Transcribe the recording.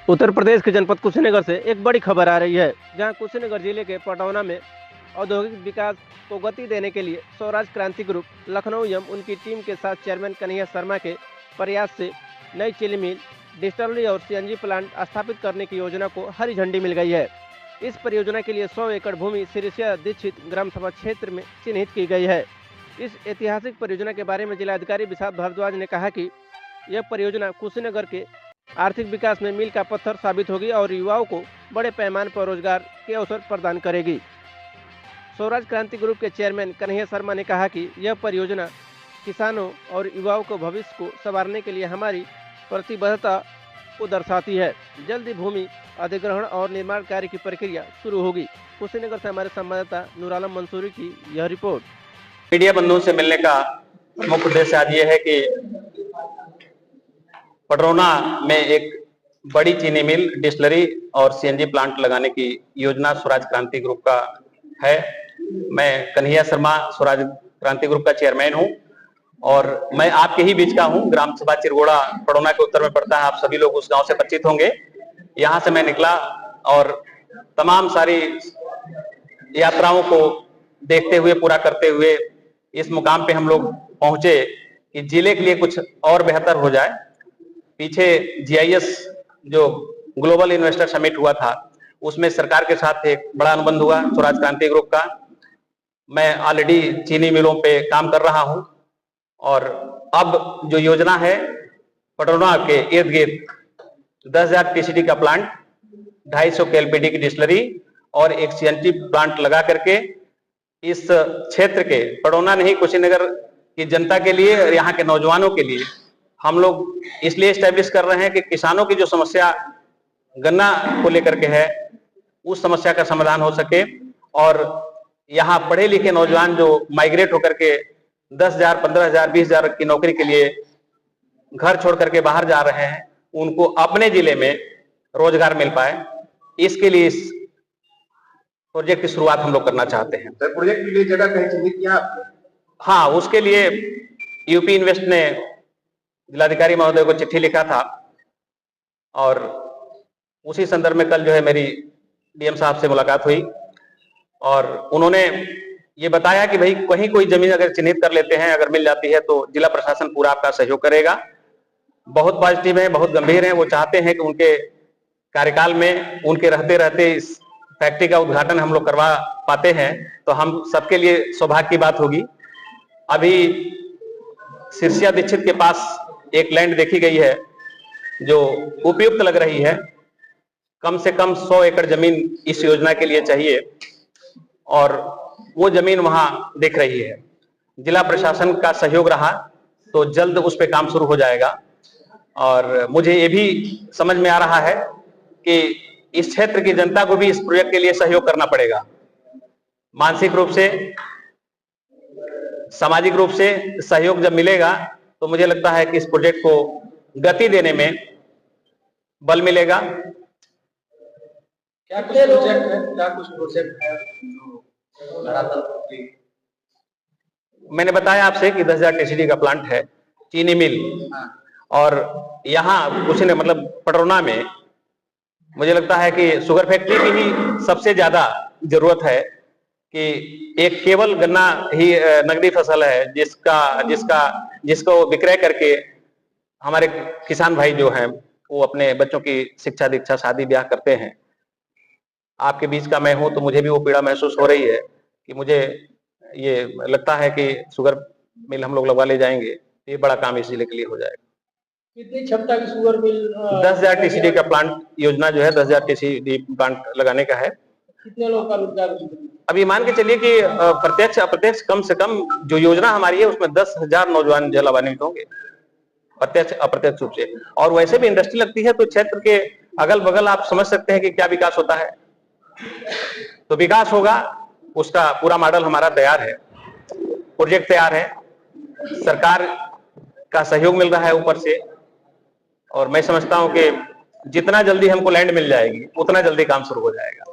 उत्तर प्रदेश के जनपद कुशीनगर से एक बड़ी खबर आ रही है, जहां कुशीनगर जिले के पटौना में औद्योगिक विकास को गति देने के लिए स्वराज क्रांति ग्रुप लखनऊ एवं उनकी टीम के साथ चेयरमैन कन्हैया शर्मा के प्रयास से नई चीनी मिल, डिस्टलरी और सीएनजी प्लांट स्थापित करने की योजना को हरी झंडी मिल गई है। इस परियोजना के लिए 100 एकड़ भूमि सिरसिया दीक्षित ग्राम सभा क्षेत्र में चिन्हित की गई है। इस ऐतिहासिक परियोजना के बारे में जिलाधिकारी विशाल भारद्वाज ने कहा कि यह परियोजना कुशीनगर के आर्थिक विकास में मील का पत्थर साबित होगी और युवाओं को बड़े पैमाने पर रोजगार के अवसर प्रदान करेगी। स्वराज क्रांति ग्रुप के चेयरमैन कन्हैया शर्मा ने कहा कि यह परियोजना किसानों और युवाओं को भविष्य को संवारने के लिए हमारी प्रतिबद्धता को दर्शाती है। जल्द ही भूमि अधिग्रहण और निर्माण कार्य की प्रक्रिया शुरू होगी। कुशीनगर से हमारे संवाददाता नूर आलम मंसूरी की यह रिपोर्ट। मीडिया बंधुओं से मिलने का मुख्य उद्देश्य आज ये है कि पटरौना में एक बड़ी चीनी मिल, डिस्टलरी और सीएनजी प्लांट लगाने की योजना स्वराज क्रांति ग्रुप का है। मैं कन्हैया शर्मा स्वराज क्रांति ग्रुप का चेयरमैन हूं और मैं आपके ही बीच का हूं। ग्राम सभा चिरगोड़ा पटरौना के उत्तर में पड़ता है। आप सभी लोग उस गांव से परिचित होंगे। यहां से मैं निकला और तमाम सारी यात्राओं को देखते हुए, पूरा करते हुए इस मुकाम पे हम लोग पहुंचे कि जिले के लिए कुछ और बेहतर हो जाए। पीछे जीआईएस जो ग्लोबल इन्वेस्टर समिट हुआ था, उसमें सरकार के साथ एक बड़ा अनुबंध हुआ स्वराज क्रांति ग्रुप का। मैं ऑलरेडी चीनी मिलों पे काम कर रहा हूं और अब जो योजना है पटरौना के इर्द गिर्द 10,000 टीसीडी का प्लांट, 250 केएलपीडी की डिस्टलरी और एक सीएनजी प्लांट लगा करके इस क्षेत्र के पटरौना नहीं, कुशीनगर की जनता के लिए, यहाँ के नौजवानों के लिए हम लोग इसलिए स्टैब्लिश कर रहे हैं कि किसानों की जो समस्या गन्ना को लेकर के है, उस समस्या का समाधान हो सके और यहाँ पढ़े लिखे नौजवान जो माइग्रेट होकर के 10,000, 15,000, 20,000 की नौकरी के लिए घर छोड़ करके बाहर जा रहे हैं, उनको अपने जिले में रोजगार मिल पाए। इसके लिए इस प्रोजेक्ट की शुरुआत हम लोग करना चाहते हैं। सर, प्रोजेक्ट के लिए जगह कहीं चिन्हित किया आपने? हाँ, उसके लिए यूपी इन्वेस्ट ने जिलाधिकारी महोदय को चिट्ठी लिखा था और उसी संदर्भ में कल जो है मेरी डीएम साहब से मुलाकात हुई और उन्होंने ये बताया कि भाई कहीं कोई जमीन अगर चिन्हित कर लेते हैं, अगर मिल जाती है तो जिला प्रशासन पूरा आपका सहयोग करेगा। बहुत पॉजिटिव है, बहुत गंभीर है। वो चाहते हैं कि उनके कार्यकाल में, उनके रहते रहते इस फैक्ट्री का उद्घाटन हम लोग करवा पाते हैं तो हम सबके लिए सौभाग्य की बात होगी। अभी सिरसिया दीक्षित के पास एक लैंड देखी गई है जो उपयुक्त लग रही है। कम से कम 100 एकड़ जमीन इस योजना के लिए चाहिए और वो जमीन वहां दिख रही है। जिला प्रशासन का सहयोग रहा तो जल्द उस पर काम शुरू हो जाएगा और मुझे ये भी समझ में आ रहा है कि इस क्षेत्र की जनता को भी इस प्रोजेक्ट के लिए सहयोग करना पड़ेगा। मानसिक रूप से, सामाजिक रूप से सहयोग जब मिलेगा तो मुझे लगता है कि इस प्रोजेक्ट को गति देने में बल मिलेगा। क्या कुछ प्रोजेक्ट है जो लगातार? मैंने बताया आपसे कि 10,000 टीसीडी का प्लांट है, चीनी मिल। और यहाँ कुछ नहीं, मतलब पटरौना में मुझे लगता है कि शुगर फैक्ट्री की ही सबसे ज्यादा जरूरत है कि एक केवल गन्ना ही नकदी फसल है जिसको विक्रय करके हमारे किसान भाई जो हैं वो अपने बच्चों की शिक्षा दीक्षा, शादी ब्याह करते हैं। आपके बीच का मैं हूं तो मुझे भी वो पीड़ा महसूस हो रही है कि मुझे ये लगता है कि शुगर मिल हम लोग लगवा ले जाएंगे, ये बड़ा काम इस जिले के लिए हो जाएगा। कितनी क्षमता की शुगर मिल? 10,000 टीसीडी का प्लांट योजना जो है 10,000 टीसीडी प्लांट लगाने का है। कितने लोगों का रोजगार? अभी मान के चलिए कि प्रत्यक्ष अप्रत्यक्ष कम से कम जो योजना हमारी है उसमें 10,000 नौजवान जो लाभान्वित होंगे प्रत्यक्ष अप्रत्यक्ष रूप से। और वैसे भी इंडस्ट्री लगती है तो क्षेत्र के अगल बगल आप समझ सकते हैं कि क्या विकास होता है। तो विकास होगा, उसका पूरा मॉडल हमारा तैयार है, प्रोजेक्ट तैयार है, सरकार का सहयोग मिल रहा है ऊपर से और मैं समझता हूं कि जितना जल्दी हमको लैंड मिल जाएगी उतना जल्दी काम शुरू हो जाएगा।